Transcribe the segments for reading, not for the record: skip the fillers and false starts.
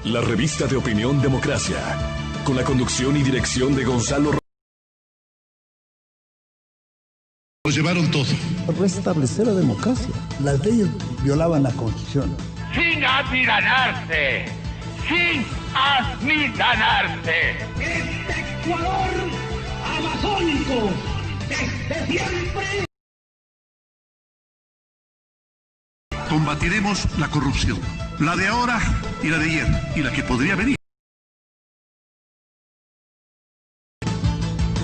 La revista de opinión Democracia, con la conducción y dirección de Gonzalo. Nos llevaron todo. Restablecer la democracia. Las leyes violaban la Constitución. Sin amilanarse, sin amilanarse. Este Ecuador amazónico, desde siempre. Combatiremos la corrupción, la de ahora y la de ayer, y la que podría venir.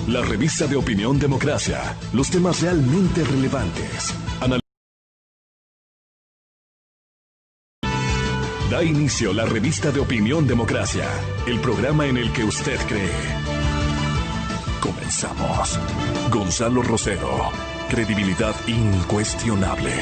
La revista de opinión Democracia, los temas realmente relevantes. Da inicio la revista de opinión Democracia, el programa en el que usted cree. Comenzamos. Gonzalo Rosero, credibilidad incuestionable.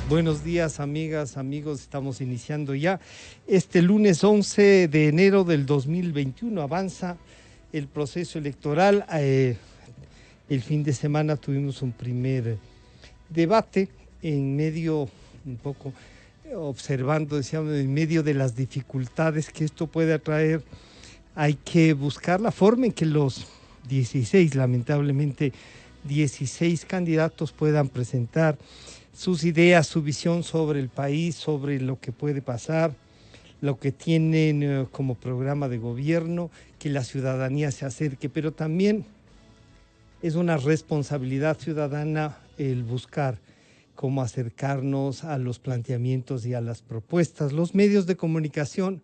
Buenos días, amigas, amigos. Estamos iniciando ya este lunes 11 de enero del 2021. Avanza el proceso electoral. El fin de semana tuvimos un primer debate en medio, un poco observando, decíamos, en medio de las dificultades que esto puede atraer. Hay que buscar la forma en que los 16, lamentablemente 16 candidatos puedan presentar sus ideas, su visión sobre el país, sobre lo que puede pasar, lo que tienen como programa de gobierno, que la ciudadanía se acerque, pero también es una responsabilidad ciudadana el buscar cómo acercarnos a los planteamientos y a las propuestas. Los medios de comunicación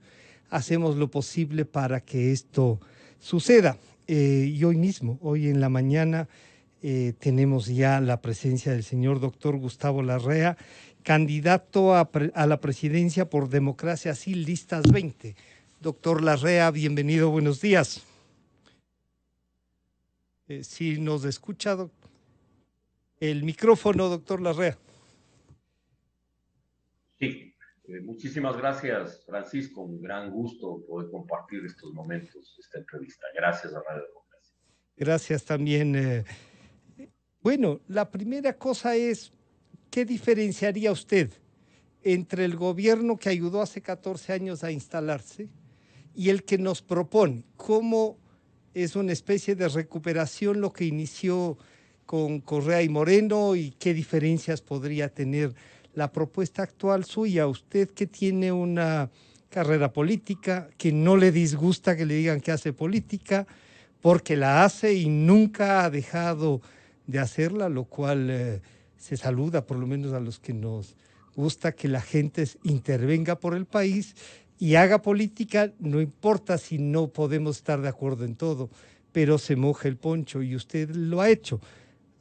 hacemos lo posible para que esto suceda. Y hoy mismo, hoy en la mañana, tenemos ya la presencia del señor doctor Gustavo Larrea, candidato a la presidencia por Democracia Sí, Listas 20. Doctor Larrea, bienvenido, buenos días. Si nos escucha, el micrófono, doctor Larrea. Sí, muchísimas gracias, Francisco. Un gran gusto poder compartir estos momentos, esta entrevista. Gracias a Radio Democracia. Gracias también. Bueno, la primera cosa es, ¿qué diferenciaría usted entre el gobierno que ayudó hace 14 años a instalarse y el que nos propone? ¿Cómo es una especie de recuperación lo que inició con Correa y Moreno y qué diferencias podría tener la propuesta actual suya? Usted que tiene una carrera política, que no le disgusta que le digan que hace política, porque la hace y nunca ha dejado de hacerla, lo cual se saluda, por lo menos a los que nos gusta que la gente intervenga por el país y haga política, no importa si no podemos estar de acuerdo en todo, pero se moja el poncho y usted lo ha hecho.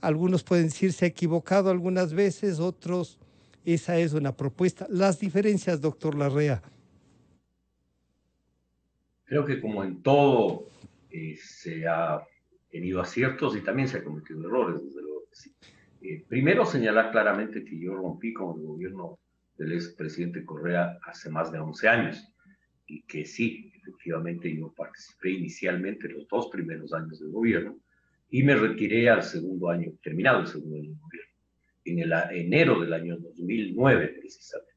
Algunos pueden decir se ha equivocado algunas veces, otros esa es una propuesta. Las diferencias, doctor Larrea. Creo que como en todo se ha tenido aciertos y también se han cometido errores, desde luego que sí. Primero señalar claramente que yo rompí con el gobierno del expresidente Correa hace más de 11 años y que sí, efectivamente yo participé inicialmente en los 2 primeros años del gobierno y me retiré al segundo año, terminado el segundo año del gobierno, en el enero del año 2009 precisamente.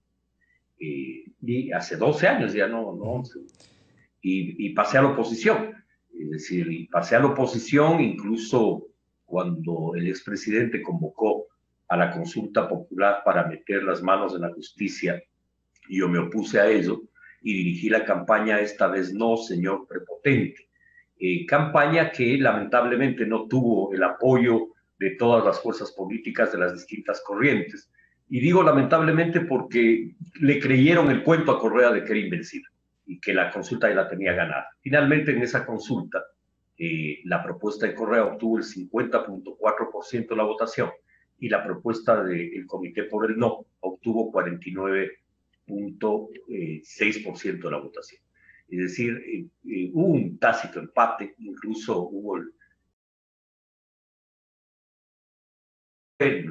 Y hace 12 años, ya no 11, y pasé a la oposición. Es decir, y pasé a la oposición incluso cuando el expresidente convocó a la consulta popular para meter las manos en la justicia, y yo me opuse a ello y dirigí la campaña Esta vez no, señor prepotente. Campaña que lamentablemente no tuvo el apoyo de todas las fuerzas políticas de las distintas corrientes. Y digo lamentablemente porque le creyeron el cuento a Correa de que era invencible y que la consulta ya la tenía ganada. Finalmente, en esa consulta, la propuesta de Correa obtuvo el 50.4% de la votación y la propuesta del Comité por el No obtuvo 49.6% de la votación. Es decir, hubo un tácito empate, incluso hubo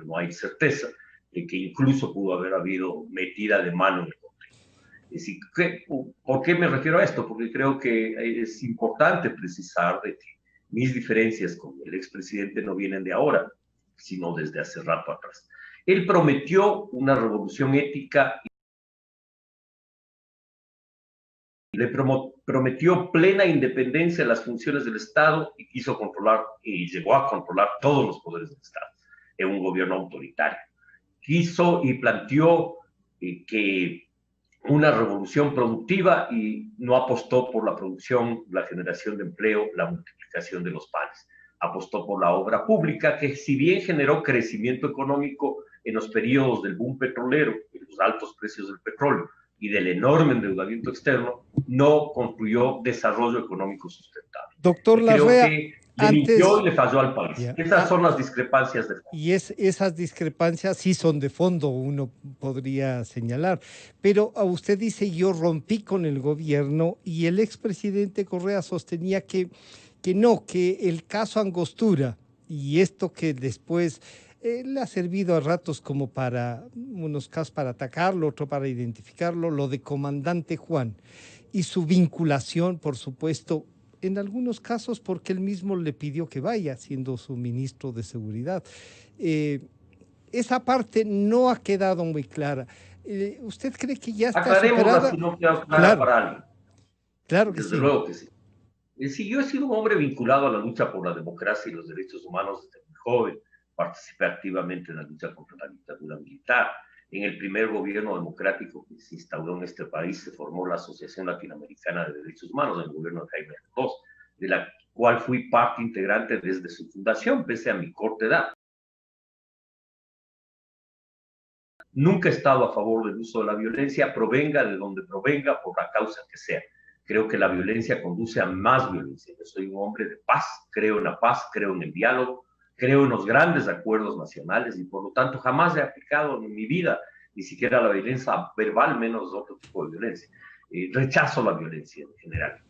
no hay certeza, de que incluso pudo haber habido metida de mano en el Congreso. Es decir, ¿por qué me refiero a esto? Porque creo que es importante precisar de que mis diferencias con el expresidente no vienen de ahora, sino desde hace rato atrás. Él prometió una revolución ética y le prometió plena independencia de las funciones del Estado y quiso controlar, y llegó a controlar todos los poderes del Estado en un gobierno autoritario. Quiso y planteó que una revolución productiva y no apostó por la producción, la generación de empleo, la multiplicación de los panes. Apostó por la obra pública, que si bien generó crecimiento económico en los periodos del boom petrolero, de los altos precios del petróleo y del enorme endeudamiento externo, no construyó desarrollo económico sustentable. Doctor Larrea, le mintió y le falló al país. Yeah. Esas son las discrepancias de fondo. Y esas discrepancias sí son de fondo, uno podría señalar. Pero usted dice, yo rompí con el gobierno, y el expresidente Correa sostenía que no, que el caso Angostura y esto que después le ha servido a ratos como para, unos casos para atacarlo, otro para identificarlo, lo de Comandante Juan y su vinculación, por supuesto, en algunos casos porque él mismo le pidió que vaya, siendo su ministro de Seguridad. Esa parte no ha quedado muy clara. ¿Usted cree que ya está superada? Si no queda clara para alguien. Claro que Desde sí. luego que sí. Sí, yo he sido un hombre vinculado a la lucha por la democracia y los derechos humanos desde muy joven. Participé activamente en la lucha contra la dictadura militar. En el primer gobierno democrático que se instauró en este país se formó la Asociación Latinoamericana de Derechos Humanos, en el gobierno de Jaime Ross, de la cual fui parte integrante desde su fundación, pese a mi corta edad. Nunca he estado a favor del uso de la violencia, provenga de donde provenga, por la causa que sea. Creo que la violencia conduce a más violencia. Yo soy un hombre de paz, creo en la paz, creo en el diálogo, creo en los grandes acuerdos nacionales y por lo tanto jamás he aplicado en mi vida ni siquiera la violencia verbal, menos otro tipo de violencia. Rechazo la violencia en general.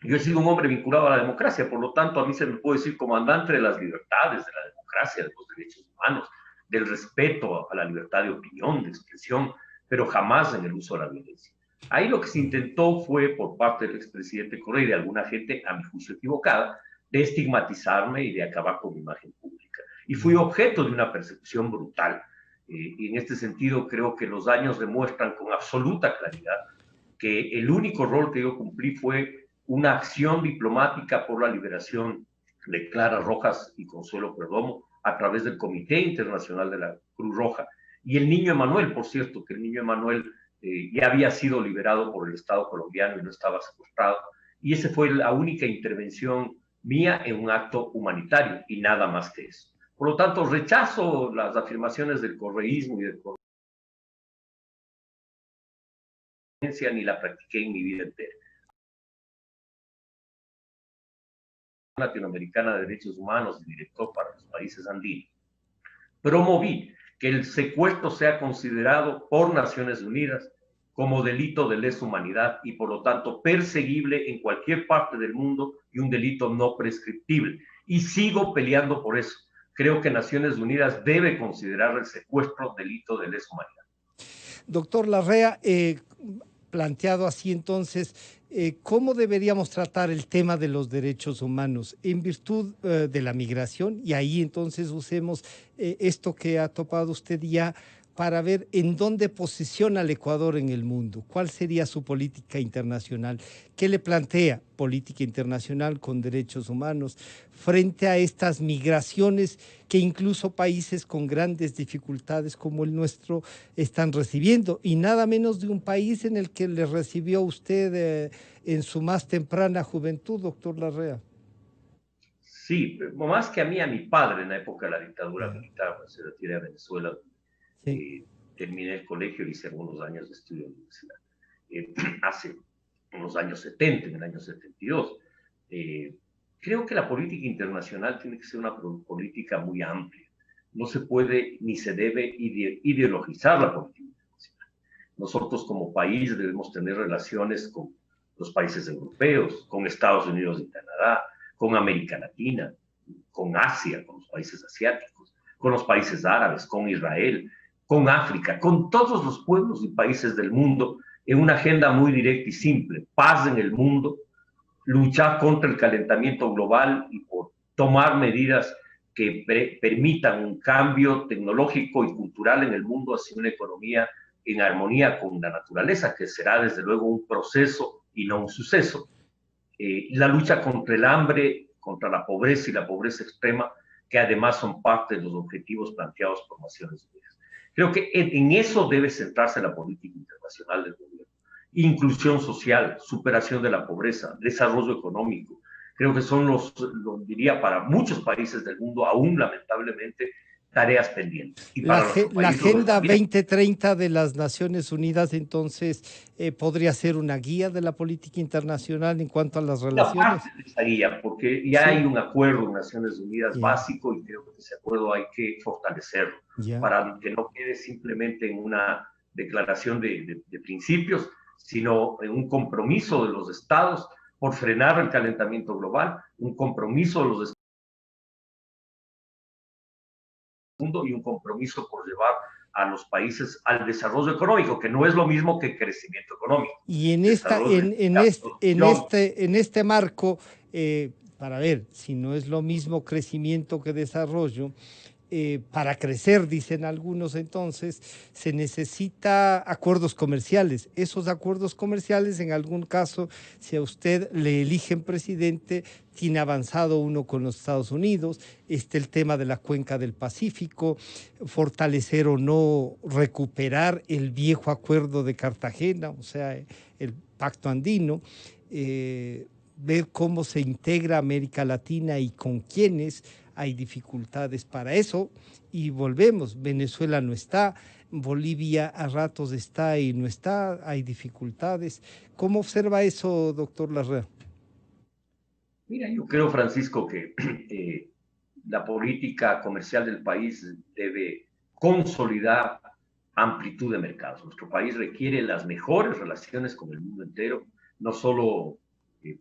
Yo he sido un hombre vinculado a la democracia, por lo tanto a mí se me puede decir comandante de las libertades, de la democracia, de los derechos humanos, del respeto a la libertad de opinión, de expresión, pero jamás en el uso de la violencia. Ahí lo que se intentó fue, por parte del expresidente Correa y de alguna gente, a mi juicio equivocada, de estigmatizarme y de acabar con mi imagen pública. Y fui objeto de una persecución brutal. Y en este sentido creo que los años demuestran con absoluta claridad que el único rol que yo cumplí fue una acción diplomática por la liberación de Clara Rojas y Consuelo Perdomo a través del Comité Internacional de la Cruz Roja. Y el niño Emanuel, por cierto, que el niño Emanuel ya había sido liberado por el Estado colombiano y no estaba secuestrado. Y esa fue la única intervención mía en un acto humanitario y nada más que eso. Por lo tanto, rechazo las afirmaciones del correísmo y del correísmo, ni la practiqué en mi vida entera. Latinoamericana de Derechos Humanos y director para los países andinos. Promoví que el secuestro sea considerado por Naciones Unidas como delito de lesa humanidad y por lo tanto perseguible en cualquier parte del mundo y un delito no prescriptible. Y sigo peleando por eso. Creo que Naciones Unidas debe considerar el secuestro delito de lesa humanidad. Doctor Larrea, planteado así entonces, ¿cómo deberíamos tratar el tema de los derechos humanos en virtud de la migración? Y ahí entonces usemos esto que ha topado usted ya para ver en dónde posiciona el Ecuador en el mundo. ¿Cuál sería su política internacional? ¿Qué le plantea política internacional con derechos humanos frente a estas migraciones que incluso países con grandes dificultades como el nuestro están recibiendo? Y nada menos de un país en el que le recibió usted en su más temprana juventud, doctor Larrea. Sí, más que a mí, a mi padre en la época de la dictadura militar, se retiré a Venezuela. Sí. Terminé el colegio y hice algunos años de estudio en la universidad. Hace unos años 70, en el año 72. Creo que la política internacional tiene que ser una política muy amplia. No se puede ni se debe ideologizar la política internacional. Nosotros como país debemos tener relaciones con los países europeos, con Estados Unidos y Canadá, con América Latina, con Asia, con los países asiáticos, con los países árabes, con Israel, con África, con todos los pueblos y países del mundo, en una agenda muy directa y simple: paz en el mundo, luchar contra el calentamiento global y por tomar medidas que permitan un cambio tecnológico y cultural en el mundo hacia una economía en armonía con la naturaleza, que será desde luego un proceso y no un suceso. La lucha contra el hambre, contra la pobreza y la pobreza extrema, que además son parte de los objetivos planteados por Naciones Unidas. Creo que en eso debe centrarse la política internacional del gobierno. Inclusión social, superación de la pobreza, desarrollo económico. Creo que son diría, para muchos países del mundo, aún lamentablemente, tareas pendientes. Y la Agenda 2030 de las Naciones Unidas, entonces, podría ser una guía de la política internacional en cuanto a las relaciones. Parte de esa guía, porque ya hay un acuerdo en Naciones Unidas básico, y creo que ese acuerdo hay que fortalecerlo para que no quede simplemente en una declaración de principios, sino en un compromiso de los estados por frenar el calentamiento global, un compromiso de los estados y un compromiso por llevar a los países al desarrollo económico, que no es lo mismo que crecimiento económico. Y en este marco, para ver si no es lo mismo crecimiento que desarrollo, para crecer, dicen algunos, entonces, se necesita acuerdos comerciales. Esos acuerdos comerciales, en algún caso, si a usted le eligen presidente, tiene avanzado uno con los Estados Unidos, el tema de la cuenca del Pacífico, fortalecer o no, recuperar el viejo acuerdo de Cartagena, o sea, el Pacto Andino, ver cómo se integra América Latina y con quiénes. Hay dificultades para eso y volvemos. Venezuela no está, Bolivia a ratos está y no está, hay dificultades. ¿Cómo observa eso, doctor Larrea? Mira, yo creo, Francisco, que la política comercial del país debe consolidar amplitud de mercados. Nuestro país requiere las mejores relaciones con el mundo entero, no solo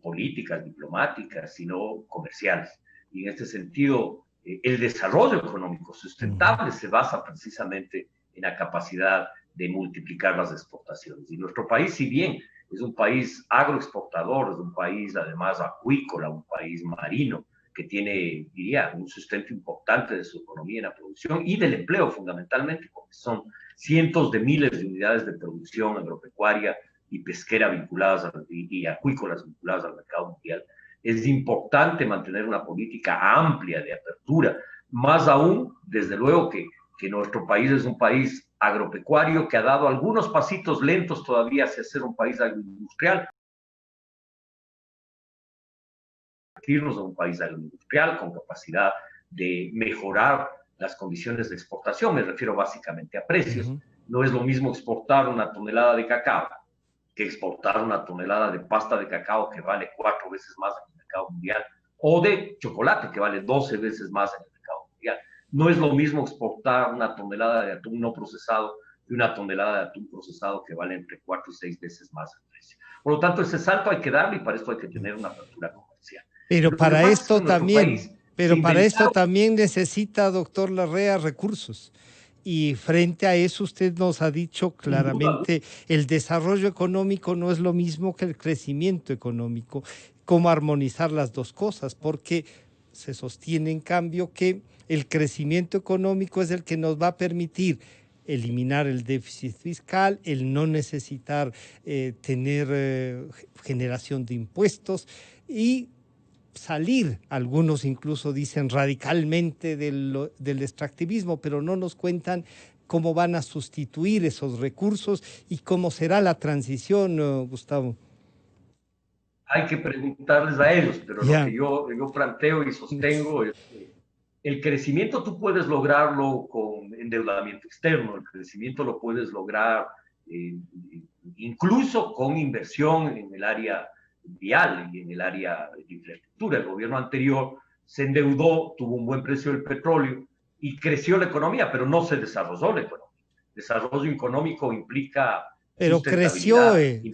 políticas, diplomáticas, sino comerciales. Y en este sentido, el desarrollo económico sustentable se basa precisamente en la capacidad de multiplicar las exportaciones. Y nuestro país, si bien es un país agroexportador, es un país además acuícola, un país marino, que tiene, diría, un sustento importante de su economía en la producción y del empleo fundamentalmente, porque son cientos de miles de unidades de producción agropecuaria y pesquera vinculadas y acuícolas vinculadas al mercado mundial. Es importante mantener una política amplia de apertura, más aún, desde luego, que nuestro país es un país agropecuario que ha dado algunos pasitos lentos todavía hacia ser un país agroindustrial. Convertirnos en un país agroindustrial con capacidad de mejorar las condiciones de exportación, me refiero básicamente a precios. No es lo mismo exportar una tonelada de cacao que exportar una tonelada de pasta de cacao que vale 4 veces más en el mercado mundial, o de chocolate que vale 12 veces más en el mercado mundial. No es lo mismo exportar una tonelada de atún no procesado que una tonelada de atún procesado que vale entre 4 y 6 veces más el precio. Por lo tanto, ese salto hay que darle y para esto hay que tener una apertura comercial. Pero para esto también necesita, doctor Larrea, recursos. Y frente a eso usted nos ha dicho claramente, el desarrollo económico no es lo mismo que el crecimiento económico. ¿Cómo armonizar las dos cosas? Porque se sostiene, en cambio, que el crecimiento económico es el que nos va a permitir eliminar el déficit fiscal, el no necesitar tener generación de impuestos y salir, algunos incluso dicen radicalmente del extractivismo, pero no nos cuentan cómo van a sustituir esos recursos y cómo será la transición, Gustavo. Hay que preguntarles a ellos, pero lo que yo planteo y sostengo es que el crecimiento tú puedes lograrlo con endeudamiento externo, el crecimiento lo puedes lograr incluso con inversión en el área vial y en el área de infraestructura. El gobierno anterior se endeudó, tuvo un buen precio del petróleo y creció la economía, pero no se desarrolló la economía. Desarrollo económico implica... Pero creció en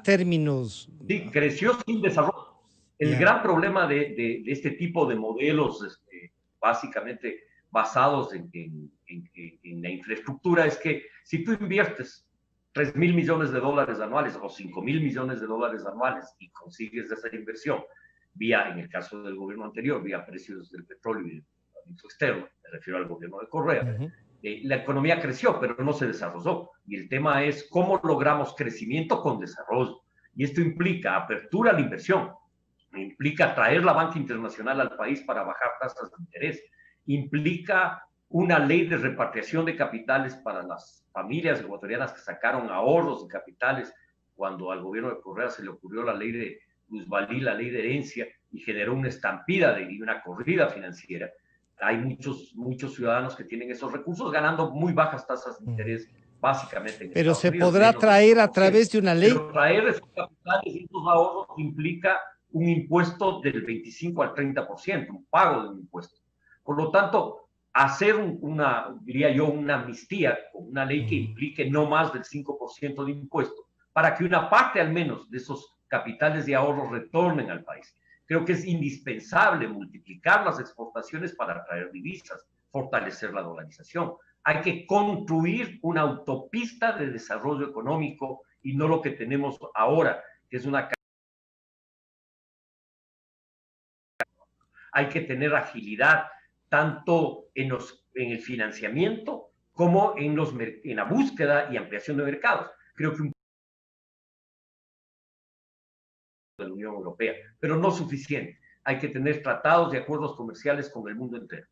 términos... Sí, creció sin desarrollo. El gran problema de este tipo de modelos, básicamente basados en la infraestructura es que si tú inviertes 3.000 millones de dólares anuales o 5.000 millones de dólares anuales y consigues esa inversión vía, en el caso del gobierno anterior, vía precios del petróleo y del producto externo, me refiero al gobierno de Correa, la economía creció, pero no se desarrolló. Y el tema es cómo logramos crecimiento con desarrollo. Y esto implica apertura a la inversión, implica traer la banca internacional al país para bajar tasas de interés, implica una ley de repatriación de capitales para las familias ecuatorianas que sacaron ahorros de capitales cuando al gobierno de Correa se le ocurrió la ley de Plusvalía, la ley de herencia, y generó una estampida y una corrida financiera. Hay muchos ciudadanos que tienen esos recursos ganando muy bajas tasas de interés, básicamente. Pero se podrá traer a través de una ley. Pero traer esos capitales y esos ahorros implica un impuesto del 25 al 30%, un pago de un impuesto. Por lo tanto, hacer diría yo, una amnistía con una ley que implique no más del 5% de impuesto, para que una parte al menos de esos capitales de ahorros retornen al país. Creo que es indispensable multiplicar las exportaciones para atraer divisas, fortalecer la dolarización. Hay que construir una autopista de desarrollo económico y no lo que tenemos ahora, que es una... Hay que tener agilidad tanto en el financiamiento como en la búsqueda y ampliación de mercados. Creo que de la Unión Europea, pero no suficiente. Hay que tener tratados y acuerdos comerciales con el mundo entero.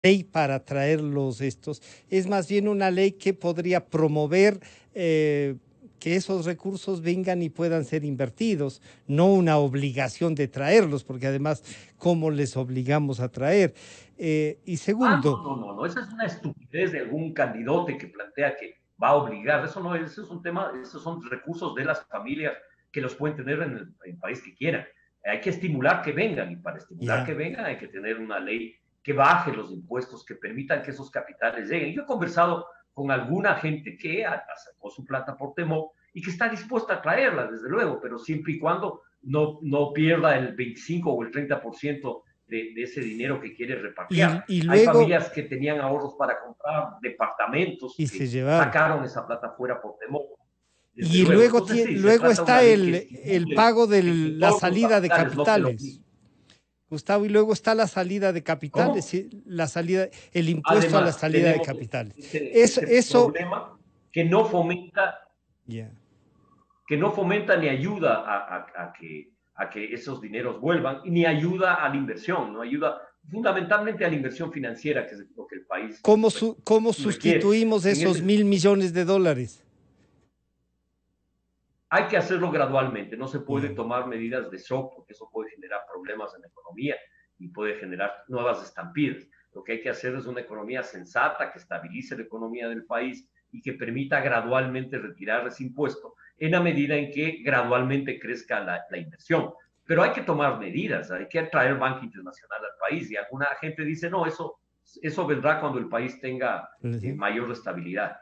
Ley para traerlos estos, es más bien una ley que podría promover que esos recursos vengan y puedan ser invertidos, no una obligación de traerlos, porque además, ¿cómo les obligamos a traer? Y segundo... No, esa es una estupidez de algún candidato que plantea que va a obligar, eso no es, eso es un tema, esos son recursos de las familias que los pueden tener en el país que quieran. Hay que estimular que vengan, y para estimular que vengan hay que tener una ley que baje los impuestos, que permitan que esos capitales lleguen. Yo he conversado con alguna gente que sacó su plata por temor y que está dispuesta a traerla, desde luego, pero siempre y cuando no pierda el 25 o el 30% de ese dinero que quiere repartir. Y luego, hay familias que tenían ahorros para comprar departamentos y que sacaron esa plata fuera por temor. Y luego, entonces, luego está el pago de la salida de capitales. Gustavo, y luego está la salida de capitales, ¿sí? El impuesto además, a la salida de capitales. Eso problema que no fomenta, que no fomenta ni ayuda a que esos dineros vuelvan, ni ayuda a la inversión, no ayuda fundamentalmente a la inversión financiera, que es lo que el país... ¿Cómo sustituimos esos 1.000 millones de dólares? Hay que hacerlo gradualmente, no se puede tomar medidas de shock porque eso puede generar problemas en la economía y puede generar nuevas estampidas. Lo que hay que hacer es una economía sensata que estabilice la economía del país y que permita gradualmente retirar ese impuesto en la medida en que gradualmente crezca la inversión. Pero hay que tomar medidas, hay que atraer banca internacional al país y alguna gente dice, no, eso vendrá cuando el país tenga mayor estabilidad.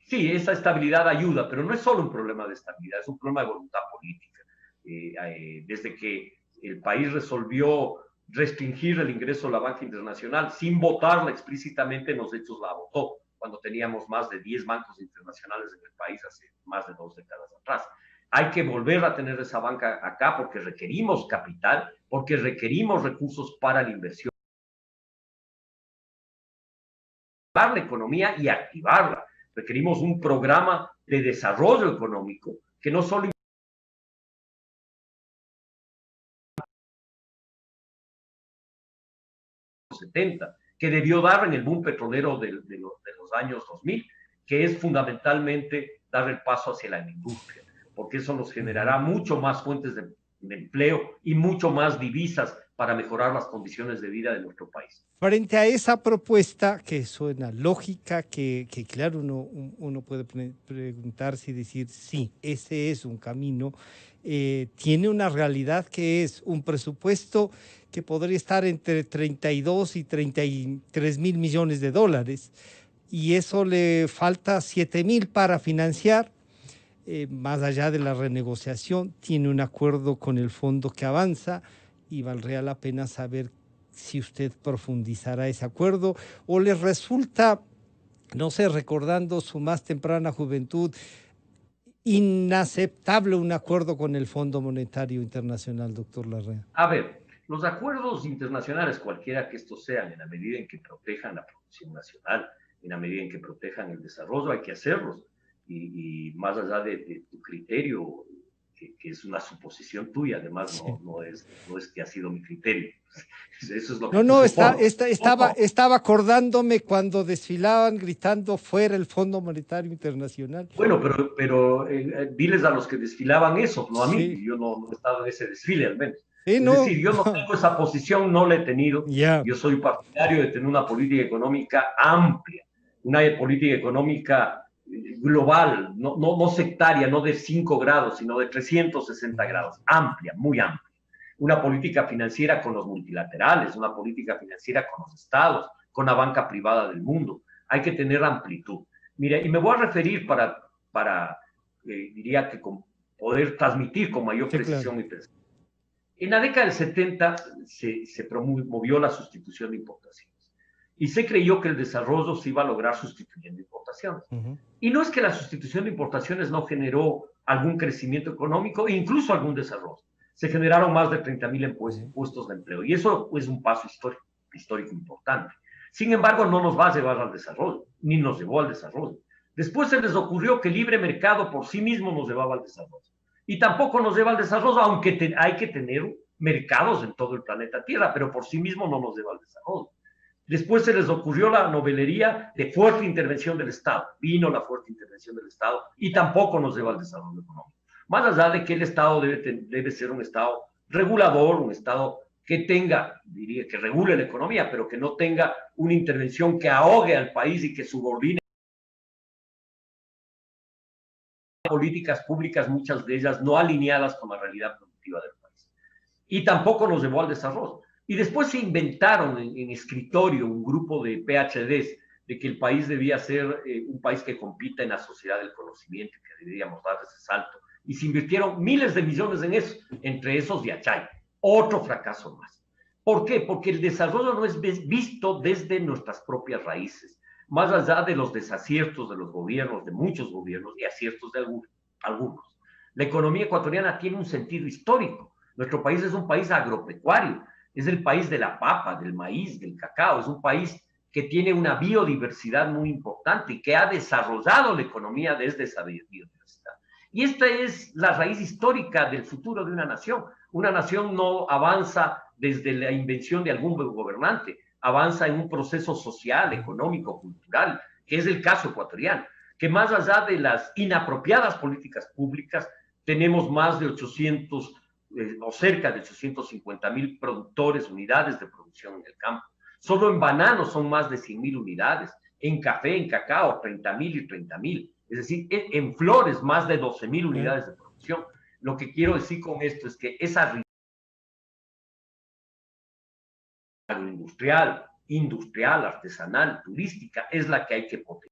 Sí, esa estabilidad ayuda, pero no es solo un problema de estabilidad, es un problema de voluntad política. Desde que el país resolvió restringir el ingreso a la banca internacional sin votarla explícitamente, en los hechos la votó, cuando teníamos más de 10 bancos internacionales en el país hace más de 2 décadas atrás. Hay que volver a tener esa banca acá porque requerimos capital, porque requerimos recursos para la inversión, para la economía y activarla. Requerimos un programa de desarrollo económico que no solo 70, que debió dar en el boom petrolero de los años 2000, que es fundamentalmente dar el paso hacia la industria, porque eso nos generará mucho más fuentes de empleo y mucho más divisas para mejorar las condiciones de vida de nuestro país. Frente a esa propuesta que suena lógica, que claro, uno puede preguntarse y decir, sí, ese es un camino, tiene una realidad que es un presupuesto que podría estar entre 32 y 33 mil millones de dólares, y eso le falta 7.000 para financiar. Más allá de la renegociación, tiene un acuerdo con el fondo que avanza y valdría la pena saber si usted profundizará ese acuerdo o le resulta, no sé, recordando su más temprana juventud, inaceptable un acuerdo con el Fondo Monetario Internacional, doctor Larrea. A ver, los acuerdos internacionales, cualquiera que estos sean, en la medida en que protejan la producción nacional, en la medida en que protejan el desarrollo, hay que hacerlos. Y más allá de tu criterio, que es una suposición tuya, además sí. no es que ha sido mi criterio. Eso es lo que estaba acordándome cuando desfilaban gritando fuera el Fondo Monetario Internacional. Bueno, pero diles a los que desfilaban eso, no a mí, sí. yo no he estado en ese desfile al menos. Sí, es decir, yo no tengo esa posición, no la he tenido. Yeah. Yo soy partidario de tener una política económica amplia, una política económica global, no sectaria, no de 5 grados, sino de 360 grados, amplia, muy amplia. Una política financiera con los multilaterales, una política financiera con los estados, con la banca privada del mundo. Hay que tener amplitud. Mira, y me voy a referir diría que con poder transmitir con mayor precisión mi pensamiento. En la década del 70 se promovió la sustitución de importaciones y se creyó que el desarrollo se iba a lograr sustituyendo importaciones. Y no es que la sustitución de importaciones no generó algún crecimiento económico e incluso algún desarrollo. Se generaron más de 30,000 puestos de empleo y eso es un paso histórico importante. Sin embargo, no nos va a llevar al desarrollo, ni nos llevó al desarrollo. Después se les ocurrió que el libre mercado por sí mismo nos llevaba al desarrollo. Y tampoco nos lleva al desarrollo, aunque hay que tener mercados en todo el planeta Tierra, pero por sí mismo no nos lleva al desarrollo. Después se les ocurrió la novelería de fuerte intervención del Estado. Vino la fuerte intervención del Estado y tampoco nos lleva al desarrollo económico. Más allá de que el Estado debe ser un Estado regulador, un Estado que diría que regule la economía, pero que no tenga una intervención que ahogue al país y que subordine políticas públicas, muchas de ellas no alineadas con la realidad productiva del país. Y tampoco nos llevó al desarrollo. Y después se inventaron en escritorio un grupo de PhDs de que el país debía ser un país que compita en la sociedad del conocimiento, que deberíamos dar ese salto. Y se invirtieron miles de millones en eso, entre esos Yachay. Otro fracaso más. ¿Por qué? Porque el desarrollo no es visto desde nuestras propias raíces, más allá de los desaciertos de los gobiernos, de muchos gobiernos, y aciertos de algunos. La economía ecuatoriana tiene un sentido histórico. Nuestro país es un país agropecuario, es el país de la papa, del maíz, del cacao, es un país que tiene una biodiversidad muy importante y que ha desarrollado la economía desde esa biodiversidad. Y esta es la raíz histórica del futuro de una nación. Una nación no avanza desde la invención de algún gobernante, avanza en un proceso social, económico, cultural, que es el caso ecuatoriano, que más allá de las inapropiadas políticas públicas, tenemos más de 800 o cerca de 850,000 productores, unidades de producción en el campo. Solo en bananos son más de 100,000 unidades, en café, en cacao, 30,000 y 30,000. Es decir, en flores, más de 12,000 unidades de producción. Lo que quiero decir con esto es que esa industrial, artesanal, turística, es la que hay que potenciar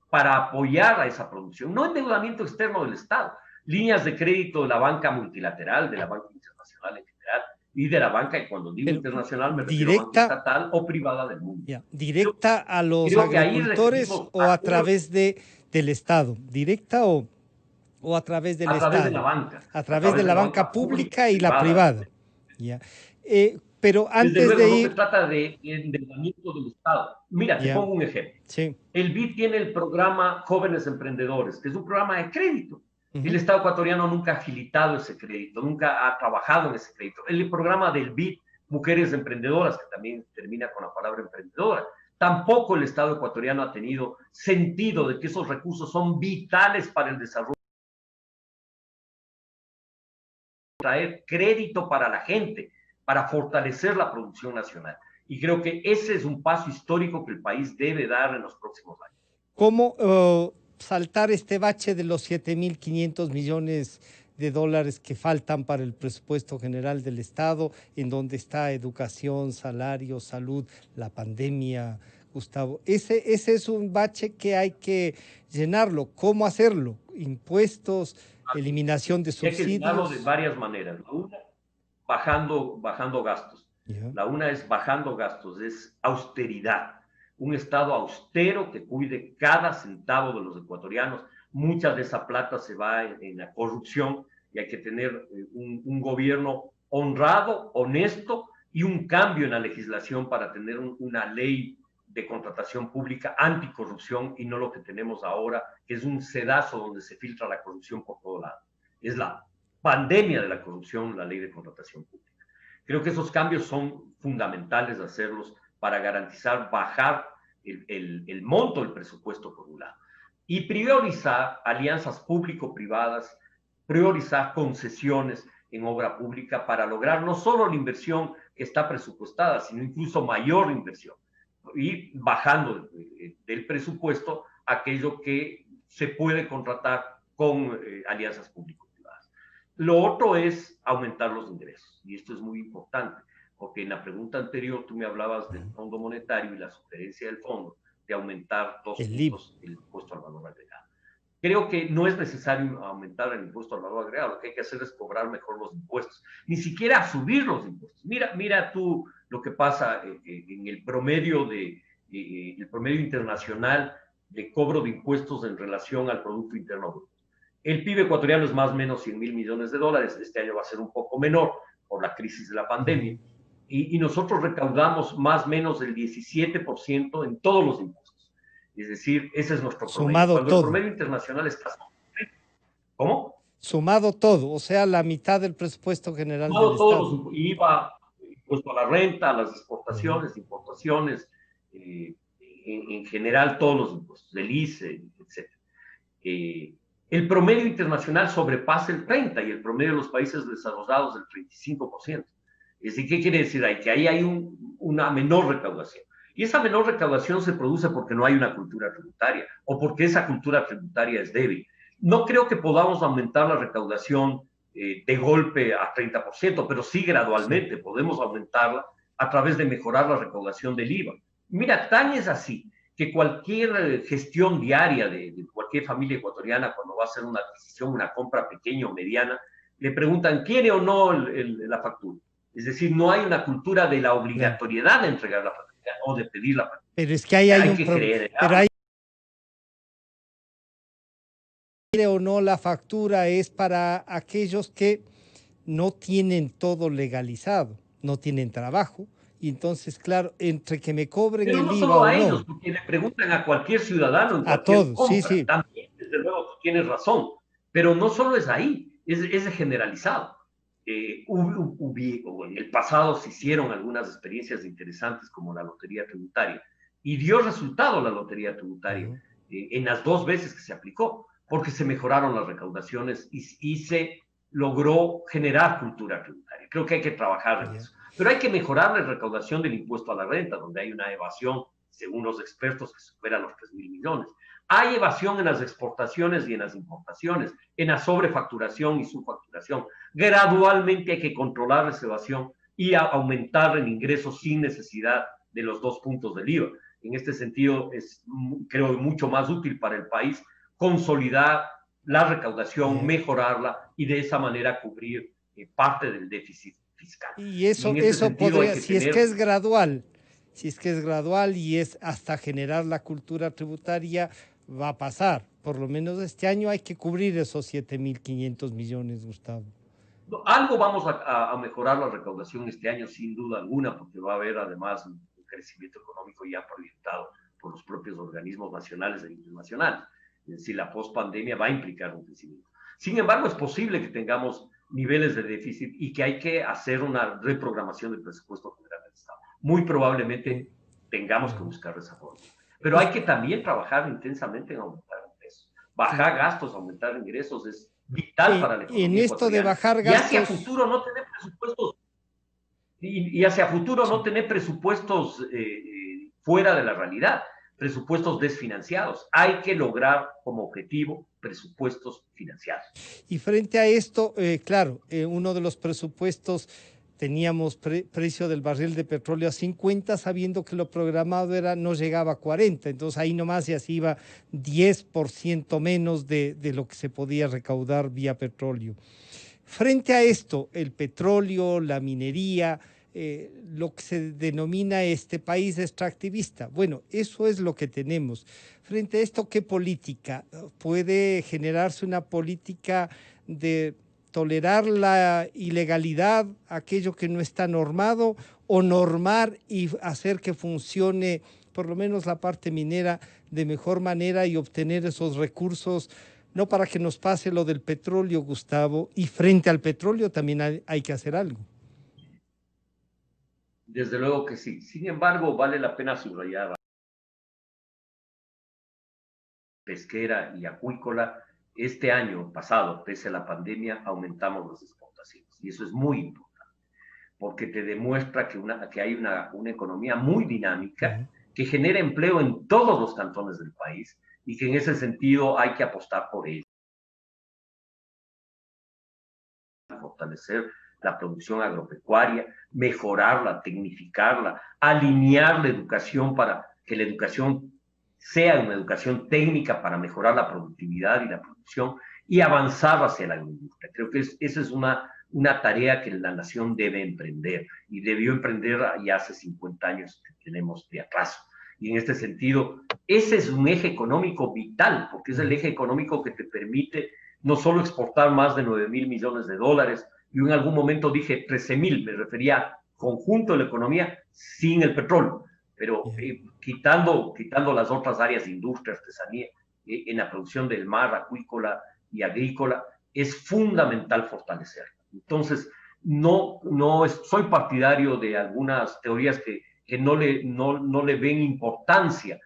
para apoyar a esa producción. No endeudamiento externo del Estado, líneas de crédito de la banca multilateral, de la banca internacional en general, y de la banca, y cuando digo internacional me refiero a banca estatal o privada del mundo. ¿Directa a los agricultores o a través del Estado? ¿Directa o a través del Estado? A través de la banca. A través de la banca pública y la privada. Ya. Pero antes desde luego, de ir... no se trata de endeudamiento del Estado. Mira, te pongo un ejemplo. Sí. El BID tiene el programa Jóvenes Emprendedores, que es un programa de crédito. El Estado ecuatoriano nunca ha agilitado ese crédito, nunca ha trabajado en ese crédito. El programa del BID, Mujeres Emprendedoras, que también termina con la palabra emprendedora, tampoco el Estado ecuatoriano ha tenido sentido de que esos recursos son vitales para el desarrollo. Traer crédito para la gente, para fortalecer la producción nacional. Y creo que ese es un paso histórico que el país debe dar en los próximos años. ¿Cómo saltar este bache de los 7.500 millones de dólares que faltan para el presupuesto general del Estado, en donde está educación, salario, salud, la pandemia, Gustavo? Ese es un bache que hay que llenarlo. ¿Cómo hacerlo? Impuestos, eliminación de subsidios. Hay que llenarlo de varias maneras. Una, bajando gastos. La una es bajando gastos, es austeridad. Un Estado austero que cuide cada centavo de los ecuatorianos. Mucha de esa plata se va en la corrupción y hay que tener un gobierno honrado, honesto y un cambio en la legislación para tener una ley de contratación pública anticorrupción y no lo que tenemos ahora, que es un sedazo donde se filtra la corrupción por todo lado. Es la pandemia de la corrupción, la ley de contratación pública. Creo que esos cambios son fundamentales hacerlos para garantizar bajar el monto del presupuesto por un lado y priorizar alianzas público-privadas, priorizar concesiones en obra pública para lograr no solo la inversión que está presupuestada, sino incluso mayor inversión y bajando del presupuesto aquello que se puede contratar con alianzas público-privadas. Lo otro es aumentar los ingresos y esto es muy importante porque en la pregunta anterior tú me hablabas del Fondo Monetario y la sugerencia del fondo de aumentar 2 puntos el impuesto al valor agregado. Creo que no es necesario aumentar el impuesto al valor agregado, lo que hay que hacer es cobrar mejor los impuestos, ni siquiera subir los impuestos. Mira tú lo que pasa en el promedio internacional de cobro de impuestos en relación al Producto Interno Bruto. El PIB ecuatoriano es más o menos 100 mil millones de dólares, este año va a ser un poco menor por la crisis de la pandemia, y nosotros recaudamos más o menos el 17% en todos los impuestos. Es decir, ese es nuestro promedio. Sumado cuando todo. El promedio internacional está... ¿Cómo? Sumado todo, o sea, la mitad del presupuesto general Sumado del todos Estado. IVA, impuesto a la renta, a las exportaciones, importaciones, en general todos los impuestos, del ICE, etc. El promedio internacional sobrepasa el 30% y el promedio de los países desarrollados el 35%. Es decir, ¿qué quiere decir ahí? Que ahí hay una menor recaudación. Y esa menor recaudación se produce porque no hay una cultura tributaria o porque esa cultura tributaria es débil. No creo que podamos aumentar la recaudación de golpe a 30%, pero sí gradualmente podemos aumentarla a través de mejorar la recaudación del IVA. Mira, tan es así que cualquier gestión diaria de cualquier familia ecuatoriana cuando va a hacer una adquisición, una compra pequeña o mediana, le preguntan, ¿quiere o no la factura? Es decir, no hay una cultura de la obligatoriedad de entregar la factura o de pedir la factura. Pero es que ahí hay un problema. Pero hay o no la factura es para aquellos que no tienen todo legalizado, no tienen trabajo, y entonces, claro, entre que me cobren pero el no IVA solo o a no. ellos, porque le preguntan a cualquier ciudadano en cualquier todos, compra, sí. también, desde luego, tú tienes razón, pero no solo es ahí, es generalizado. En el pasado se hicieron algunas experiencias interesantes como la lotería tributaria y dio resultado la lotería tributaria en las 2 veces que se aplicó porque se mejoraron las recaudaciones y se logró generar cultura tributaria. Creo que hay que trabajar en eso, pero hay que mejorar la recaudación del impuesto a la renta, donde hay una evasión, según los expertos, que supera los 3.000 millones. Hay evasión en las exportaciones y en las importaciones, en la sobrefacturación y subfacturación. Gradualmente hay que controlar esa evasión y aumentar el ingreso sin necesidad de los 2 puntos del IVA. En este sentido, es, creo, mucho más útil para el país consolidar la recaudación, mejorarla y de esa manera cubrir parte del déficit fiscal. Y eso podría, si es que es gradual y es hasta generar la cultura tributaria, va a pasar. Por lo menos este año hay que cubrir esos 7.500 millones, Gustavo. Algo vamos a mejorar la recaudación este año, sin duda alguna, porque va a haber además un crecimiento económico ya proyectado por los propios organismos nacionales e internacionales. Es decir, la pospandemia va a implicar un crecimiento. Sin embargo, es posible que tengamos niveles de déficit y que hay que hacer una reprogramación del presupuesto general del Estado. Muy probablemente tengamos que buscar esa forma. Pero hay que también trabajar intensamente en aumentar ingresos. Bajar gastos, aumentar ingresos es vital para la economía. En esto de bajar gastos... Y hacia futuro no tener presupuestos, y hacia futuro no tener presupuestos fuera de la realidad, presupuestos desfinanciados. Hay que lograr como objetivo presupuestos financiados. Y frente a esto, claro, uno de los presupuestos teníamos precio del barril de petróleo a 50, sabiendo que lo programado no llegaba a 40, entonces ahí nomás ya se iba 10% menos de lo que se podía recaudar vía petróleo. Frente a esto, el petróleo, la minería, lo que se denomina este país extractivista. Bueno, eso es lo que tenemos. Frente a esto, ¿qué política? ¿Puede generarse una política de tolerar la ilegalidad, aquello que no está normado, o normar y hacer que funcione por lo menos la parte minera de mejor manera y obtener esos recursos? No para que nos pase lo del petróleo, Gustavo, y frente al petróleo también hay que hacer algo. Desde luego que sí. Sin embargo, vale la pena subrayar pesquera y acuícola. Este año pasado, pese a la pandemia, aumentamos las exportaciones. Y eso es muy importante, porque te demuestra que hay una economía muy dinámica que genera empleo en todos los cantones del país y que en ese sentido hay que apostar por ello. Fortalecer la producción agropecuaria, mejorarla, tecnificarla, alinear la educación para que la educación sea una educación técnica para mejorar la productividad y la producción y avanzar hacia la agroindustria. Creo que esa es una tarea que la nación debe emprender y debió emprender ya hace 50 años que tenemos de atraso. Y en este sentido, ese es un eje económico vital, porque es el eje económico que te permite no solo exportar más de 9.000 millones de dólares, yo en algún momento dije 13.000, me refería al conjunto de la economía sin el petróleo, pero quitando las otras áreas de industria, artesanía, en la producción del mar, acuícola y agrícola, es fundamental fortalecerla. Entonces, soy partidario de algunas teorías que no le ven importancia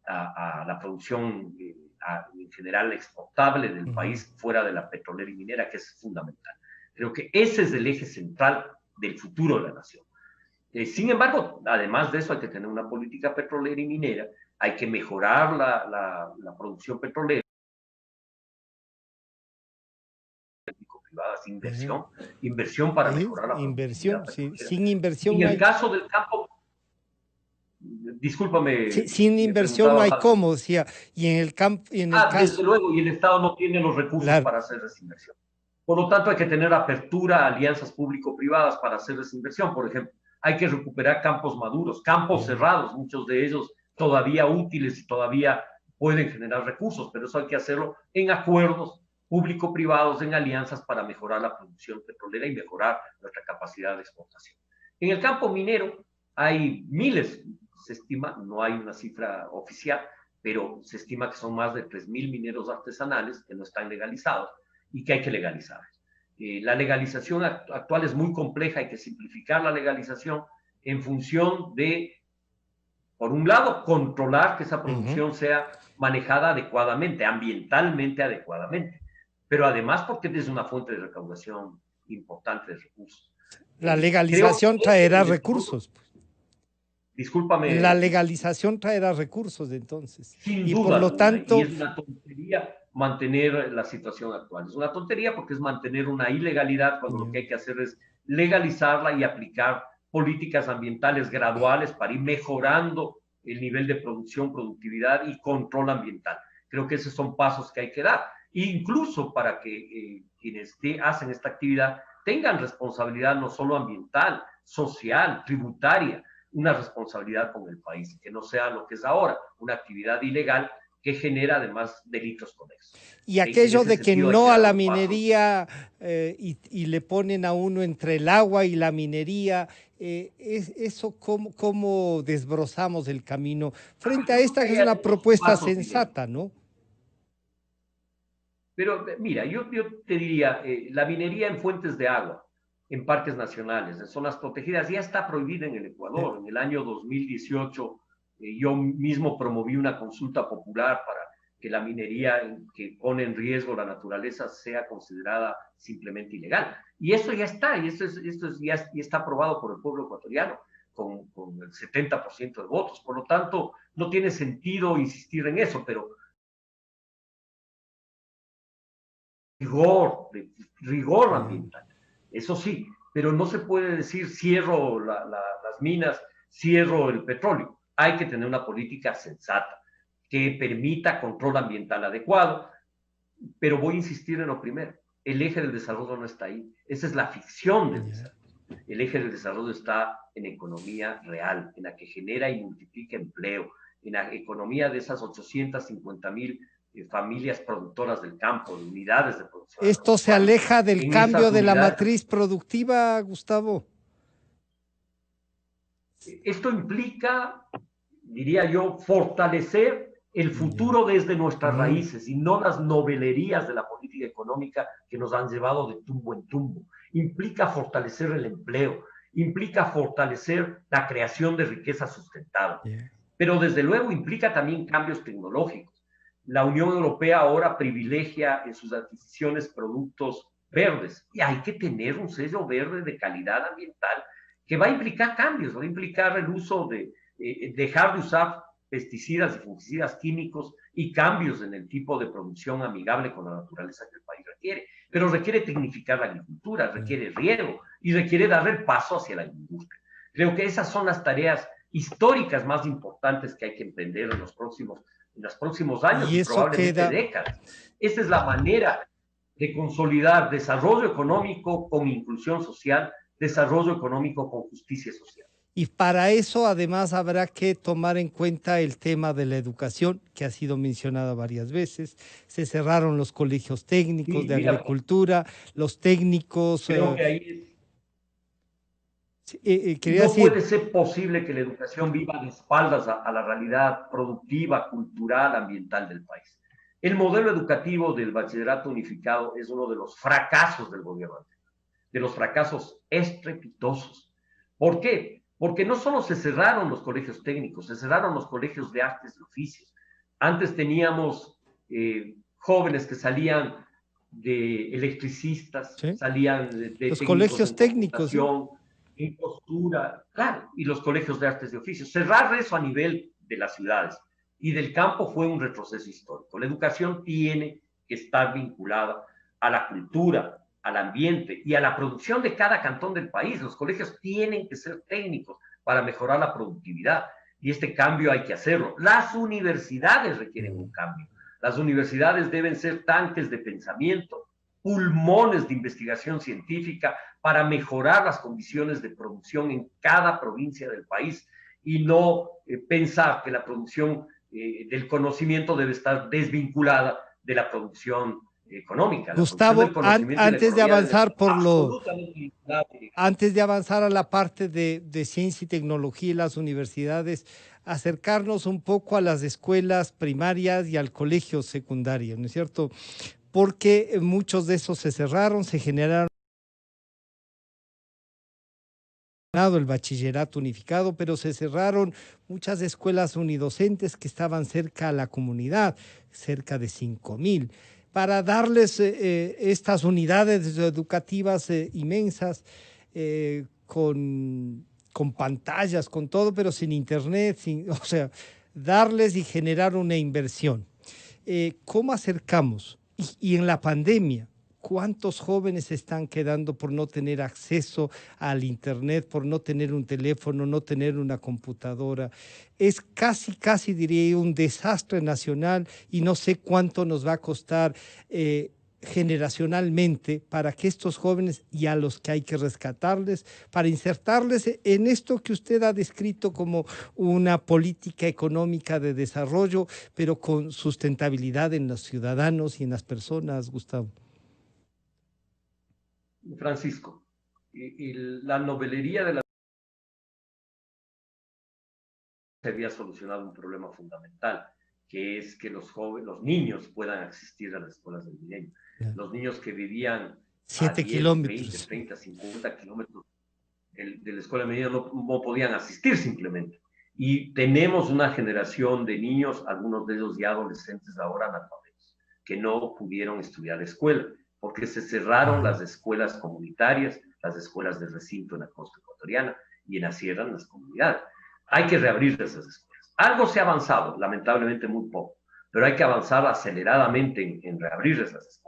a la producción en general exportable del país fuera de la petrolera y minera, que es fundamental. Creo que ese es el eje central del futuro de la nación. Sin embargo, además de eso, hay que tener una política petrolera y minera, hay que mejorar la producción petrolera, privadas, inversión para mejorar la inversión, sin inversión. En el caso del campo, discúlpame. Sin inversión no hay cómo, decía. Y en el campo. Desde luego, y el Estado no tiene los recursos para hacer esa inversión. Por lo tanto, hay que tener apertura a alianzas público-privadas para hacer esa inversión. Por ejemplo, hay que recuperar campos maduros, campos cerrados, muchos de ellos todavía útiles y todavía pueden generar recursos, pero eso hay que hacerlo en acuerdos público-privados, en alianzas para mejorar la producción petrolera y mejorar nuestra capacidad de exportación. En el campo minero hay miles, se estima, no hay una cifra oficial, pero se estima que son más de 3.000 mineros artesanales que no están legalizados y que hay que legalizar. La legalización actual es muy compleja, hay que simplificar la legalización en función de, por un lado, controlar que esa producción sea manejada adecuadamente, ambientalmente adecuadamente, pero además porque es una fuente de recaudación importante de recursos. La legalización traerá recursos. Discúlpame. La legalización traerá recursos, entonces. Sin duda, por lo tanto, y es una tontería mantener la situación actual. Es una tontería porque es mantener una ilegalidad cuando lo que hay que hacer es legalizarla y aplicar políticas ambientales graduales para ir mejorando el nivel de producción, productividad y control ambiental. Creo que esos son pasos que hay que dar. Incluso para que quienes hacen esta actividad tengan responsabilidad no solo ambiental, social, tributaria, una responsabilidad con el país, que no sea lo que es ahora, una actividad ilegal que genera además delitos conexos. Y aquello de que no a la minería y le ponen a uno entre el agua y la minería, eso ¿cómo desbrozamos el camino frente a esta que es una propuesta sensata, ¿no? Pero mira, yo te diría, la minería en fuentes de agua, en parques nacionales, en zonas protegidas, ya está prohibida en el Ecuador. En el año 2018 yo mismo promoví una consulta popular para que la minería que pone en riesgo la naturaleza sea considerada simplemente ilegal. Y eso ya está, y esto ya está aprobado por el pueblo ecuatoriano con el 70% de votos. Por lo tanto, no tiene sentido insistir en eso, pero rigor ambiental. Eso sí, pero no se puede decir cierro las minas, cierro el petróleo. Hay que tener una política sensata que permita control ambiental adecuado, pero voy a insistir en lo primero. el eje del desarrollo no está ahí. Esa es la ficción del desarrollo. El eje del desarrollo está en economía real, en la que genera y multiplica empleo, en la economía de esas 850,000 familias productoras del campo, de unidades de producción. Esto se aleja del cambio de la matriz productiva, Gustavo. Esto implica, diría yo, fortalecer el futuro desde nuestras raíces y no las novelerías de la política económica que nos han llevado de tumbo en tumbo. Implica fortalecer el empleo, implica fortalecer la creación de riqueza sustentable, pero desde luego implica también cambios tecnológicos. La Unión Europea ahora privilegia en sus adquisiciones productos verdes y hay que tener un sello verde de calidad ambiental que va a implicar cambios, va a implicar el uso de dejar de usar pesticidas y fungicidas químicos y cambios en el tipo de producción amigable con la naturaleza que el país requiere. Pero requiere tecnificar la agricultura, requiere riego y requiere dar el paso hacia la industria. Creo que esas son las tareas históricas más importantes que hay que emprender en los próximos años y probablemente décadas. Esa es la manera de consolidar desarrollo económico con inclusión social, desarrollo económico con justicia social. Y para eso además habrá que tomar en cuenta el tema de la educación, que ha sido mencionado varias veces. Se cerraron los colegios técnicos de agricultura, los técnicos... Creo que ahí no puede ser posible que la educación viva de espaldas a la realidad productiva, cultural, ambiental del país. El modelo educativo del bachillerato unificado es uno de los fracasos del gobierno anterior, de los fracasos estrepitosos. ¿Por qué? Porque no solo se cerraron los colegios técnicos, se cerraron los colegios de artes y oficios. Antes teníamos jóvenes que salían de electricistas, ¿sí? Salían de los colegios técnicos, en costura, claro, y los colegios de artes y oficios. Cerrar eso a nivel de las ciudades y del campo fue un retroceso histórico. La educación tiene que estar vinculada a la cultura, al ambiente y a la producción de cada cantón del país. Los colegios tienen que ser técnicos para mejorar la productividad y este cambio hay que hacerlo. Las universidades requieren un cambio. Las universidades deben ser tanques de pensamiento, pulmones de investigación científica para mejorar las condiciones de producción en cada provincia del país y no pensar que la producción del conocimiento debe estar desvinculada de la producción económica. Gustavo, antes de avanzar antes de avanzar a la parte de ciencia y tecnología y las universidades, acercarnos un poco a las escuelas primarias y al colegio secundario, ¿no es cierto? Porque muchos de esos se cerraron, se generaron el bachillerato unificado, pero se cerraron muchas escuelas unidocentes que estaban cerca a la comunidad, cerca de 5,000. Para darles estas unidades educativas inmensas, con pantallas, con todo, pero sin internet, o sea, darles y generar una inversión. ¿Cómo acercamos? Y en la pandemia, ¿cuántos jóvenes se están quedando por no tener acceso al internet, por no tener un teléfono, no tener una computadora? Es casi diría yo, un desastre nacional y no sé cuánto nos va a costar generacionalmente para que estos jóvenes y a los que hay que rescatarles, para insertarles en esto que usted ha descrito como una política económica de desarrollo, pero con sustentabilidad en los ciudadanos y en las personas, Gustavo. Francisco, la novelería de la se había solucionado un problema fundamental, que es que los niños puedan asistir a las escuelas del milenio. Los niños que vivían 7 kilómetros, 20, 30, 50 kilómetros de la escuela media no podían asistir simplemente. Y tenemos una generación de niños, algunos de ellos ya adolescentes ahora analfabetos, que no pudieron estudiar escuela, porque se cerraron las escuelas comunitarias, las escuelas de recinto en la costa ecuatoriana y en la sierra en las comunidades. Hay que reabrir esas escuelas. Algo se ha avanzado, lamentablemente muy poco, pero hay que avanzar aceleradamente en reabrir esas escuelas.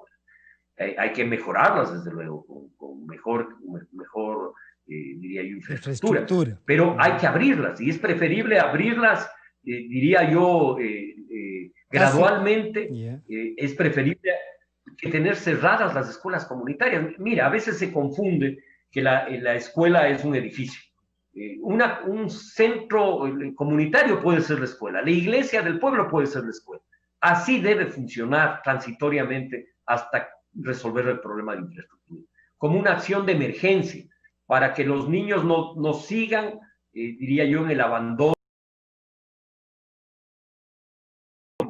Hay que mejorarlas, desde luego, con mejor diría yo, infraestructura. Pero hay que abrirlas, y es preferible abrirlas, diría yo, gradualmente. Es preferible que tener cerradas las escuelas comunitarias. Mira, a veces se confunde que la escuela es un edificio. Un centro comunitario puede ser la escuela, la iglesia del pueblo puede ser la escuela. Así debe funcionar transitoriamente hasta resolver el problema de infraestructura, como una acción de emergencia, para que los niños no sigan, diría yo, en el abandono.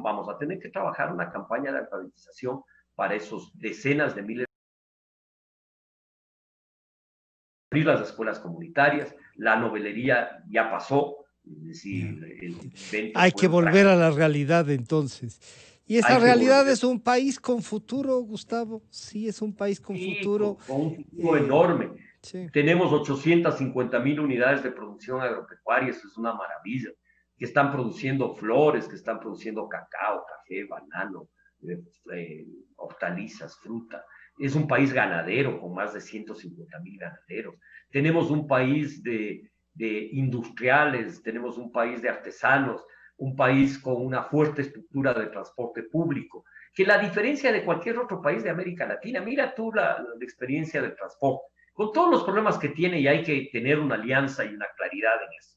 Vamos a tener que trabajar una campaña de alfabetización para esos decenas de miles. Abrir las escuelas comunitarias, la novelería ya pasó, es decir, hay que volver a la realidad entonces. Y esa realidad es un país con futuro, Gustavo. Sí, es un país con futuro. Con un futuro enorme. Sí. Tenemos 850,000 unidades de producción agropecuaria, eso es una maravilla, que están produciendo flores, que están produciendo cacao, café, banano, hortalizas, fruta. Es un país ganadero con más de 150,000 ganaderos. Tenemos un país de industriales, tenemos un país de artesanos, un país con una fuerte estructura de transporte público, que la diferencia de cualquier otro país de América Latina, mira tú la experiencia del transporte, con todos los problemas que tiene, y hay que tener una alianza y una claridad en eso.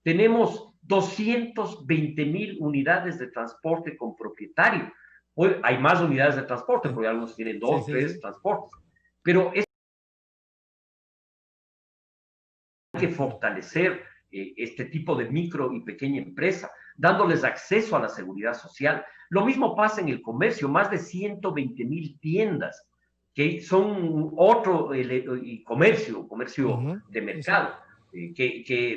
Tenemos 220,000 unidades de transporte con propietario. Hoy hay más unidades de transporte, porque algunos tienen 2, 3 transportes, pero es que fortalecer este tipo de micro y pequeña empresa, dándoles acceso a la seguridad social. Lo mismo pasa en el comercio, más de 120,000 tiendas, que son otro comercio de mercado,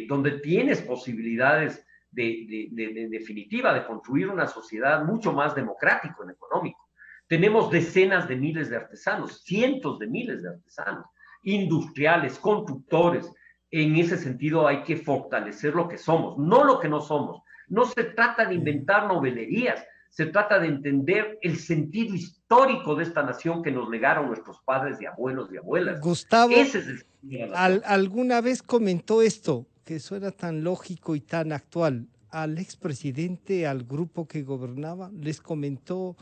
donde tienes posibilidades de definitiva de construir una sociedad mucho más democrática en económico. Tenemos decenas de miles de artesanos, cientos de miles de artesanos, industriales, constructores. En ese sentido hay que fortalecer lo que somos, no lo que no somos. No se trata de inventar novelerías, se trata de entender el sentido histórico de esta nación que nos legaron nuestros padres y abuelos y abuelas. Gustavo, ese es el sentido de la nación. alguna vez comentó esto, que suena tan lógico y tan actual, al expresidente, al grupo que gobernaba, les comentó...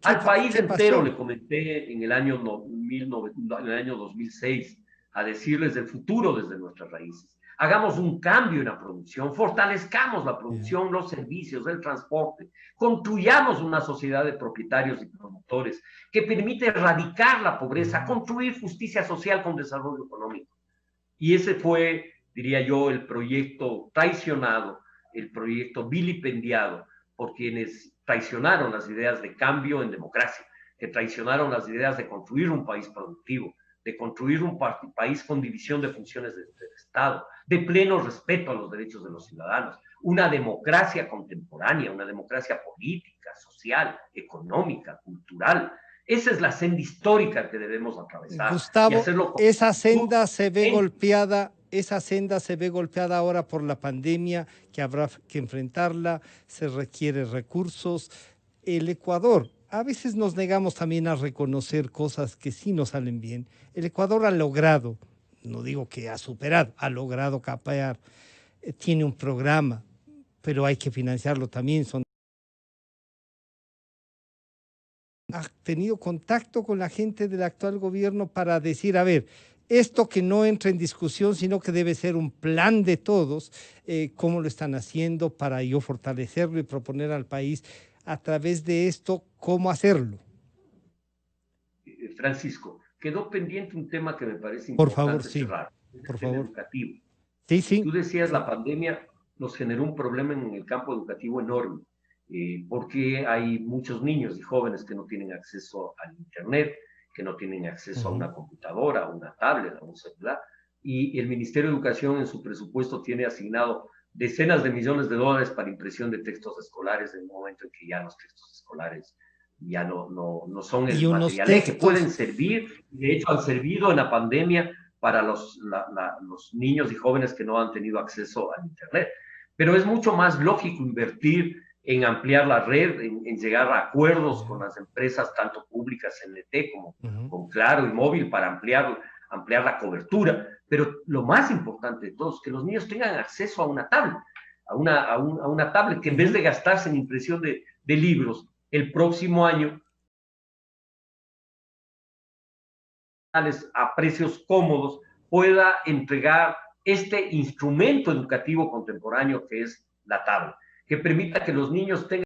Al país entero le comenté en el año 2006, a decirles del futuro desde nuestras raíces. Hagamos un cambio en la producción, fortalezcamos la producción, los servicios, el transporte, construyamos una sociedad de propietarios y productores que permite erradicar la pobreza, construir justicia social con desarrollo económico. Y ese fue, diría yo, el proyecto traicionado, el proyecto vilipendiado por quienes traicionaron las ideas de cambio en democracia, que traicionaron las ideas de construir un país productivo, de construir un país con división de funciones del Estado, de pleno respeto a los derechos de los ciudadanos, una democracia contemporánea, una democracia política, social, económica, cultural. Esa es la senda histórica que debemos atravesar. Gustavo, esa senda se ve golpeada. Esa senda se ve golpeada ahora por la pandemia, que habrá que enfrentarla, se requieren recursos. El Ecuador, a veces nos negamos también a reconocer cosas que sí nos salen bien. El Ecuador ha logrado, no digo que ha superado, ha logrado capear, tiene un programa, pero hay que financiarlo también. Ha tenido contacto con la gente del actual gobierno para decir, a ver, esto que no entra en discusión, sino que debe ser un plan de todos, cómo lo están haciendo para yo fortalecerlo y proponer al país a través de esto cómo hacerlo. Francisco, quedó pendiente un tema que me parece por importante favor, sí. cerrar, por favor. Educativo. Sí, sí. Tú decías, la pandemia nos generó un problema en el campo educativo enorme, porque hay muchos niños y jóvenes que no tienen acceso al Internet, que no tienen acceso a una computadora, a una tablet, a un celular, y el Ministerio de Educación en su presupuesto tiene asignado decenas de millones de dólares para impresión de textos escolares en un momento en que ya los textos escolares ya no son el material que pueden servir, de hecho han servido en la pandemia para los niños y jóvenes que no han tenido acceso al Internet. Pero es mucho más lógico invertir en ampliar la red, en llegar a acuerdos con las empresas, tanto públicas, CNT, como con Claro y Móvil, para ampliar la cobertura. Pero lo más importante de todo es que los niños tengan acceso a una tablet, a una tablet que en vez de gastarse en impresión de libros, el próximo año a precios cómodos, pueda entregar este instrumento educativo contemporáneo que es la tablet, que permita que los niños tengan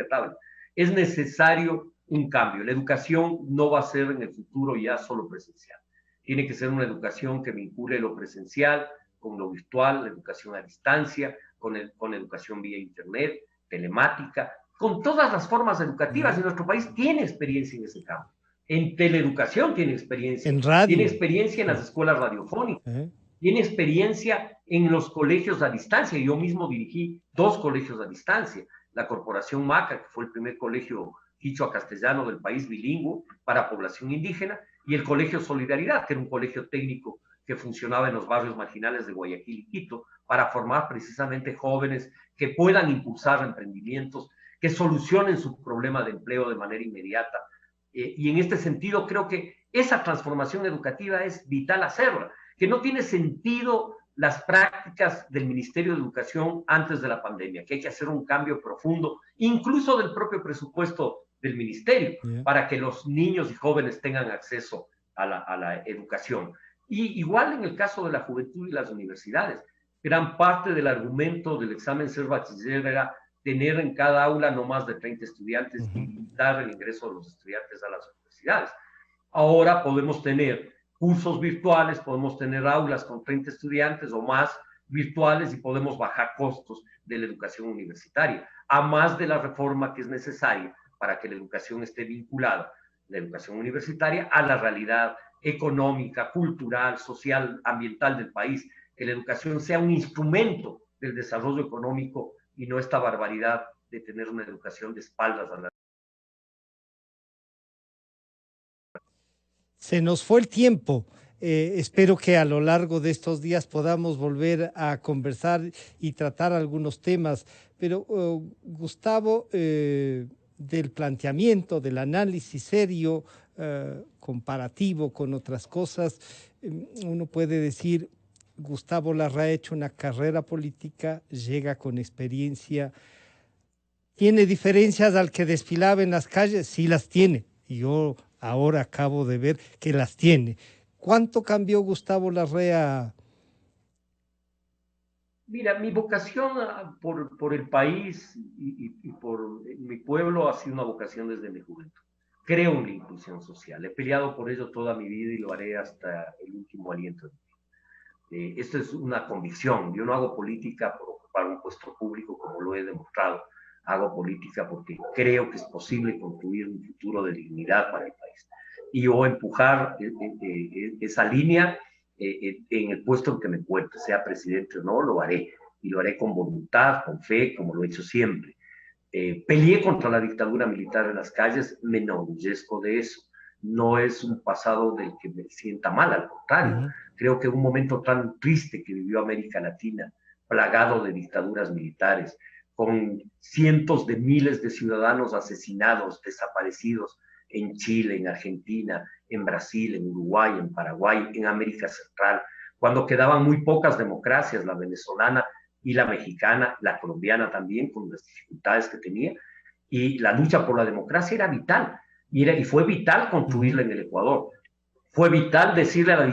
tablet. Es necesario un cambio. La educación no va a ser en el futuro ya solo presencial. Tiene que ser una educación que vincule lo presencial con lo virtual, la educación a distancia, con educación vía internet, telemática, con todas las formas educativas. Y nuestro país tiene experiencia en ese campo. En teleeducación tiene experiencia. En radio. Tiene experiencia en las escuelas radiofónicas. Tiene experiencia en los colegios a distancia. Yo mismo dirigí 2 colegios a distancia. La Corporación Maca, que fue el primer colegio quichua castellano del país bilingüe para población indígena, y el Colegio Solidaridad, que era un colegio técnico que funcionaba en los barrios marginales de Guayaquil y Quito, para formar precisamente jóvenes que puedan impulsar emprendimientos, que solucionen su problema de empleo de manera inmediata. Y en este sentido creo que esa transformación educativa es vital hacerla, que no tiene sentido las prácticas del Ministerio de Educación antes de la pandemia, que hay que hacer un cambio profundo, incluso del propio presupuesto del ministerio, para que los niños y jóvenes tengan acceso a la educación. Y igual en el caso de la juventud y las universidades, gran parte del argumento del examen ser bachiller era tener en cada aula no más de 30 estudiantes y limitar el ingreso de los estudiantes a las universidades. Ahora podemos tener cursos virtuales, podemos tener aulas con 30 estudiantes o más virtuales y podemos bajar costos de la educación universitaria, a más de la reforma que es necesaria para que la educación esté vinculada, la educación universitaria, a la realidad económica, cultural, social, ambiental del país, que la educación sea un instrumento del desarrollo económico y no esta barbaridad de tener una educación de espaldas a la... Se nos fue el tiempo. Espero que a lo largo de estos días podamos volver a conversar y tratar algunos temas. Pero, Gustavo, del planteamiento, del análisis serio, comparativo con otras cosas, uno puede decir, Gustavo Larrea ha hecho una carrera política, llega con experiencia. ¿Tiene diferencias al que desfilaba en las calles? Sí las tiene. Y yo ahora acabo de ver que las tiene. ¿Cuánto cambió Gustavo Larrea? Mira, mi vocación por el país y por mi pueblo ha sido una vocación desde mi juventud. Creo en la inclusión social. He peleado por ello toda mi vida y lo haré hasta el último aliento de mi vida. Esto es una convicción. Yo no hago política por ocupar un puesto público como lo he demostrado. Hago política porque creo que es posible construir un futuro de dignidad para el país. Y yo empujar esa línea en el puesto en que me encuentre, sea presidente o no, lo haré. Y lo haré con voluntad, con fe, como lo he hecho siempre. Peleé contra la dictadura militar en las calles, me enorgullezco de eso. No es un pasado del que me sienta mal, al contrario. Creo que un momento tan triste que vivió América Latina, plagado de dictaduras militares, con cientos de miles de ciudadanos asesinados, desaparecidos en Chile, en Argentina, en Brasil, en Uruguay, en Paraguay, en América Central, cuando quedaban muy pocas democracias, la venezolana y la mexicana, la colombiana también, con las dificultades que tenía, y la lucha por la democracia era vital, y fue vital construirla en el Ecuador. Fue vital decirle a la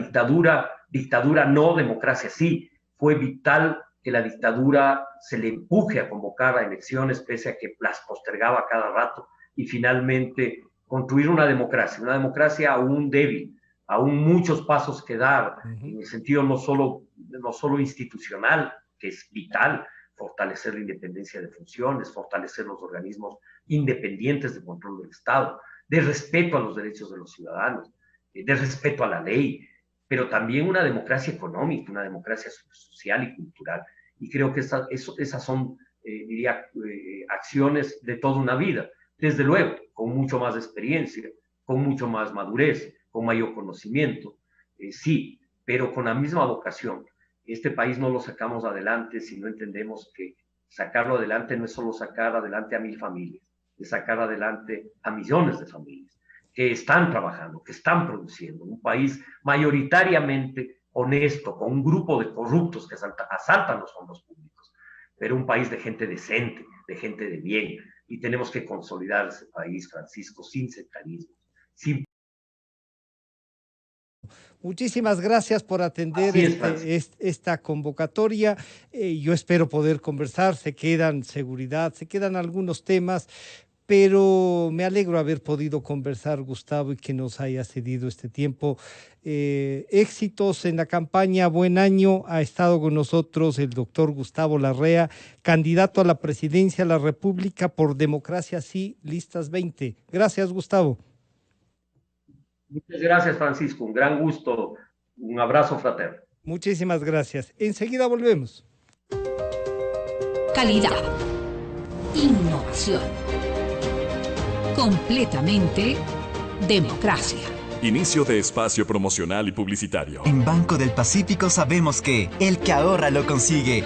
dictadura no, democracia sí. Fue vital que la dictadura se le empuje a convocar a elecciones pese a que las postergaba cada rato y finalmente construir una democracia aún débil, aún muchos pasos que dar, en el sentido no solo institucional, que es vital, fortalecer la independencia de funciones, fortalecer los organismos independientes de control del Estado, de respeto a los derechos de los ciudadanos, de respeto a la ley, pero también una democracia económica, una democracia social y cultural. Y creo que esas son, diría, acciones de toda una vida. Desde luego, con mucho más experiencia, con mucho más madurez, con mayor conocimiento, sí, pero con la misma vocación. Este país no lo sacamos adelante si no entendemos que sacarlo adelante no es solo sacar adelante a 1000 familias, es sacar adelante a millones de familias que están trabajando, que están produciendo. Un país mayoritariamente honesto, con un grupo de corruptos que asaltan los fondos públicos, pero un país de gente decente, de gente de bien, y tenemos que consolidar ese país, Francisco, sin sectarismo, sin... Muchísimas gracias por atender esta convocatoria. Yo espero poder conversar, se quedan seguridad, se quedan algunos temas, pero me alegro haber podido conversar, Gustavo, y que nos haya cedido este tiempo. Éxitos en la campaña, buen año. Ha estado con nosotros el doctor Gustavo Larrea, candidato a la presidencia de la República por Democracia Sí, Listas 20. Gracias, Gustavo. Muchas gracias, Francisco. Un gran gusto. Un abrazo fraterno. Muchísimas gracias. Enseguida volvemos. Calidad. Innovación. Completamente democracia. Inicio de espacio promocional y publicitario. En Banco del Pacífico sabemos que el que ahorra lo consigue.